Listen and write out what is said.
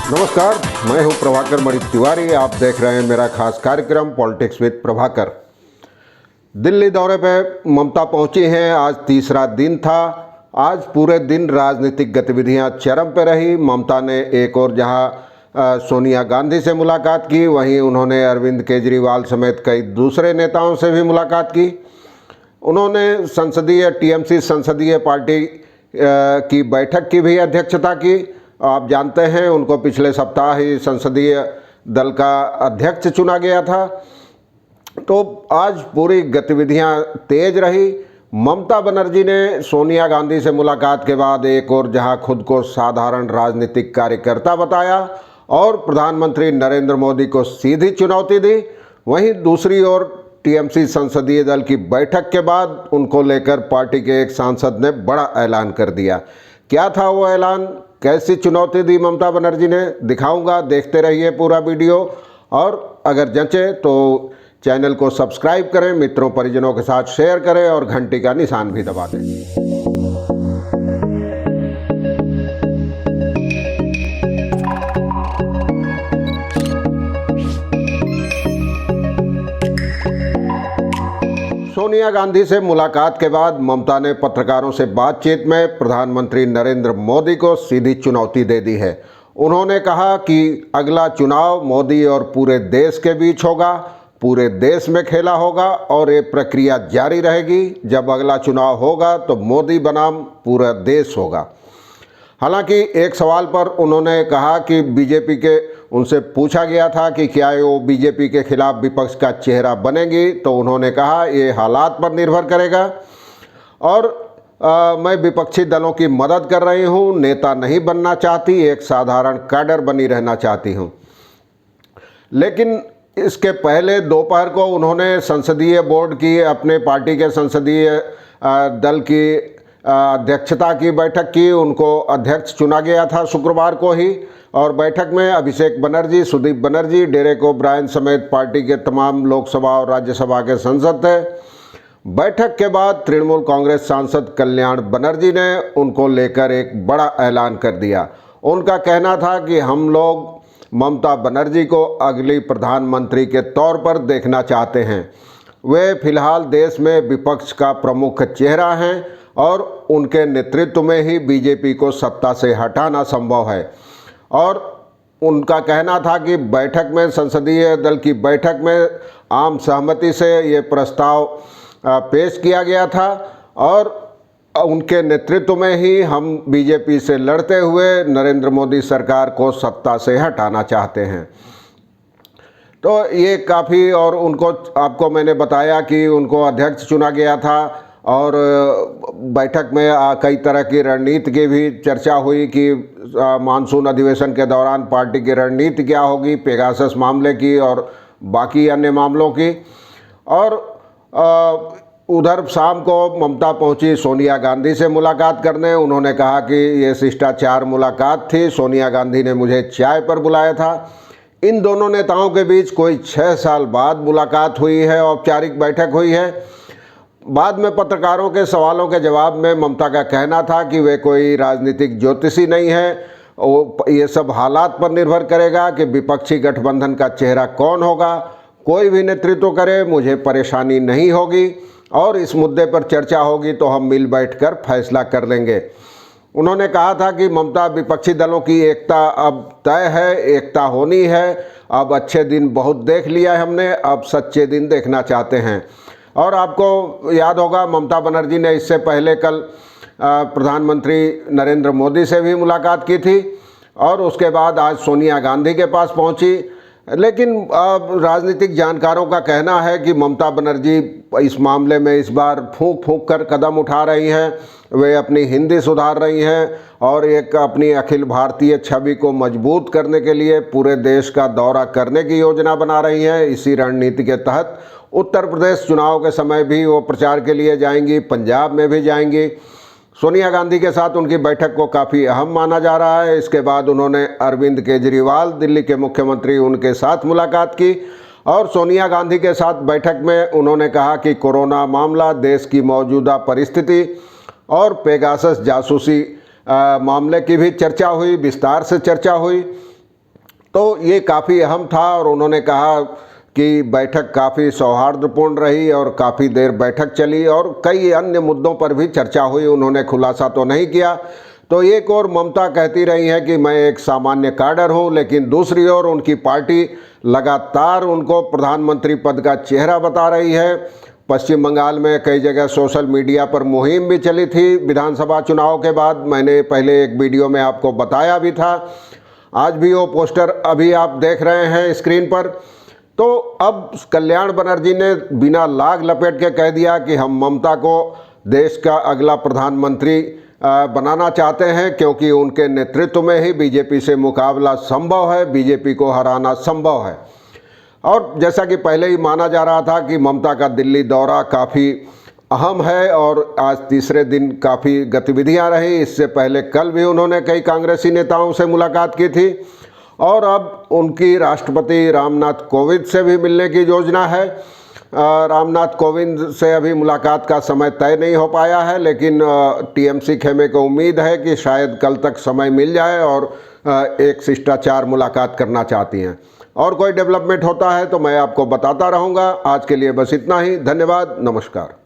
नमस्कार, मैं हूं प्रभाकर मणि तिवारी। आप देख रहे हैं मेरा खास कार्यक्रम पॉलिटिक्स विद प्रभाकर। दिल्ली दौरे पे ममता पहुंची हैं। आज तीसरा दिन था। आज पूरे दिन राजनीतिक गतिविधियां चरम पे रही। ममता ने एक और जहां सोनिया गांधी से मुलाकात की, वहीं उन्होंने अरविंद केजरीवाल समेत कई दूसरे नेताओं से भी मुलाकात की। उन्होंने संसदीय टीएमसी संसदीय पार्टी की बैठक की भी अध्यक्षता की। आप जानते हैं उनको पिछले सप्ताह ही संसदीय दल का अध्यक्ष चुना गया था। तो आज पूरी गतिविधियां तेज रही। ममता बनर्जी ने सोनिया गांधी से मुलाकात के बाद एक और जहां खुद को साधारण राजनीतिक कार्यकर्ता बताया और प्रधानमंत्री नरेंद्र मोदी को सीधी चुनौती दी, वहीं दूसरी ओर टीएमसी संसदीय दल की बैठक के बाद उनको लेकर पार्टी के एक सांसद ने बड़ा ऐलान कर दिया। क्या था वो ऐलान, कैसी चुनौती दी ममता बनर्जी ने, दिखाऊंगा। देखते रहिए पूरा वीडियो और अगर जंचे तो चैनल को सब्सक्राइब करें, मित्रों परिजनों के साथ शेयर करें और घंटी का निशान भी दबा दें। सोनिया गांधी से मुलाकात के बाद ममता ने पत्रकारों से बातचीत में प्रधानमंत्री नरेंद्र मोदी को सीधी चुनौती दे दी है। उन्होंने कहा कि अगला चुनाव मोदी और पूरे देश के बीच होगा, पूरे देश में खेला होगा और ये प्रक्रिया जारी रहेगी। जब अगला चुनाव होगा तो मोदी बनाम पूरा देश होगा। हालांकि एक सवाल पर उन्होंने कहा कि बीजेपी के उनसे पूछा गया था कि क्या वो बीजेपी के खिलाफ विपक्ष का चेहरा बनेगी, तो उन्होंने कहा ये हालात पर निर्भर करेगा और मैं विपक्षी दलों की मदद कर रही हूँ, नेता नहीं बनना चाहती, एक साधारण कैडर बनी रहना चाहती हूँ। लेकिन इसके पहले दोपहर को उन्होंने संसदीय बोर्ड की, अपने पार्टी के संसदीय दल की अध्यक्षता की बैठक की। उनको अध्यक्ष चुना गया था शुक्रवार को ही और बैठक में अभिषेक बनर्जी, सुदीप बनर्जी, डेरेक ओब्रायन समेत पार्टी के तमाम लोकसभा और राज्यसभा के सांसद थे। बैठक के बाद तृणमूल कांग्रेस सांसद कल्याण बनर्जी ने उनको लेकर एक बड़ा ऐलान कर दिया। उनका कहना था कि हम लोग ममता बनर्जी को अगली प्रधानमंत्री के तौर पर देखना चाहते हैं। वे फिलहाल देश में विपक्ष का प्रमुख चेहरा हैं और उनके नेतृत्व में ही बीजेपी को सत्ता से हटाना संभव है। और उनका कहना था कि बैठक में, संसदीय दल की बैठक में आम सहमति से ये प्रस्ताव पेश किया गया था और उनके नेतृत्व में ही हम बीजेपी से लड़ते हुए नरेंद्र मोदी सरकार को सत्ता से हटाना चाहते हैं। तो ये काफ़ी, और उनको आपको मैंने बताया कि उनको अध्यक्ष चुना गया था और बैठक में कई तरह की रणनीति की भी चर्चा हुई कि मानसून अधिवेशन के दौरान पार्टी की रणनीति क्या होगी, पेगासस मामले की और बाकी अन्य मामलों की। और उधर शाम को ममता पहुंची सोनिया गांधी से मुलाकात करने। उन्होंने कहा कि ये शिष्टाचार मुलाकात थी, सोनिया गांधी ने मुझे चाय पर बुलाया था। इन दोनों नेताओं के बीच कोई 6 साल बाद मुलाकात हुई है, औपचारिक बैठक हुई है। बाद में पत्रकारों के सवालों के जवाब में ममता का कहना था कि वे कोई राजनीतिक ज्योतिषी नहीं है, ये सब हालात पर निर्भर करेगा कि विपक्षी गठबंधन का चेहरा कौन होगा। कोई भी नेतृत्व करे, मुझे परेशानी नहीं होगी और इस मुद्दे पर चर्चा होगी तो हम मिल बैठकर फैसला कर लेंगे। उन्होंने कहा था कि ममता, विपक्षी दलों की एकता अब तय है, एकता होनी है। अब अच्छे दिन बहुत देख लिया है हमने, अब सच्चे दिन देखना चाहते हैं। और आपको याद होगा ममता बनर्जी ने इससे पहले कल प्रधानमंत्री नरेंद्र मोदी से भी मुलाकात की थी और उसके बाद आज सोनिया गांधी के पास पहुंची। लेकिन राजनीतिक जानकारों का कहना है कि ममता बनर्जी इस मामले में इस बार फूंक फूंक कर कदम उठा रही हैं। वे अपनी हिंदी सुधार रही हैं और एक अपनी अखिल भारतीय छवि को मजबूत करने के लिए पूरे देश का दौरा करने की योजना बना रही हैं। इसी रणनीति के तहत उत्तर प्रदेश चुनाव के समय भी वो प्रचार के लिए जाएंगी, पंजाब में भी जाएंगी। सोनिया गांधी के साथ उनकी बैठक को काफ़ी अहम माना जा रहा है। इसके बाद उन्होंने अरविंद केजरीवाल, दिल्ली के मुख्यमंत्री, उनके साथ मुलाकात की और सोनिया गांधी के साथ बैठक में उन्होंने कहा कि कोरोना मामला, देश की मौजूदा परिस्थिति और पेगासस जासूसी मामले की भी चर्चा हुई, विस्तार से चर्चा हुई। तो ये काफ़ी अहम था और उन्होंने कहा कि बैठक काफ़ी सौहार्दपूर्ण रही और काफ़ी देर बैठक चली और कई अन्य मुद्दों पर भी चर्चा हुई। उन्होंने खुलासा तो नहीं किया। तो एक ओर ममता कहती रही है कि मैं एक सामान्य कैडर हूं, लेकिन दूसरी ओर उनकी पार्टी लगातार उनको प्रधानमंत्री पद का चेहरा बता रही है। पश्चिम बंगाल में कई जगह सोशल मीडिया पर मुहिम भी चली थी विधानसभा चुनाव के बाद। मैंने पहले एक वीडियो में आपको बताया भी था। आज भी वो पोस्टर अभी आप देख रहे हैं स्क्रीन पर। तो अब कल्याण बनर्जी ने बिना लाग लपेट के कह दिया कि हम ममता को देश का अगला प्रधानमंत्री बनाना चाहते हैं, क्योंकि उनके नेतृत्व में ही बीजेपी से मुकाबला संभव है, बीजेपी को हराना संभव है। और जैसा कि पहले ही माना जा रहा था कि ममता का दिल्ली दौरा काफ़ी अहम है और आज तीसरे दिन काफ़ी गतिविधियां रही। इससे पहले कल भी उन्होंने कई कांग्रेसी नेताओं से मुलाकात की थी और अब उनकी राष्ट्रपति रामनाथ कोविंद से भी मिलने की योजना है। रामनाथ कोविंद से अभी मुलाकात का समय तय नहीं हो पाया है, लेकिन टीएमसी खेमे को उम्मीद है कि शायद कल तक समय मिल जाए और एक शिष्टाचार मुलाकात करना चाहती हैं। और कोई डेवलपमेंट होता है तो मैं आपको बताता रहूँगा। आज के लिए बस इतना ही। धन्यवाद, नमस्कार।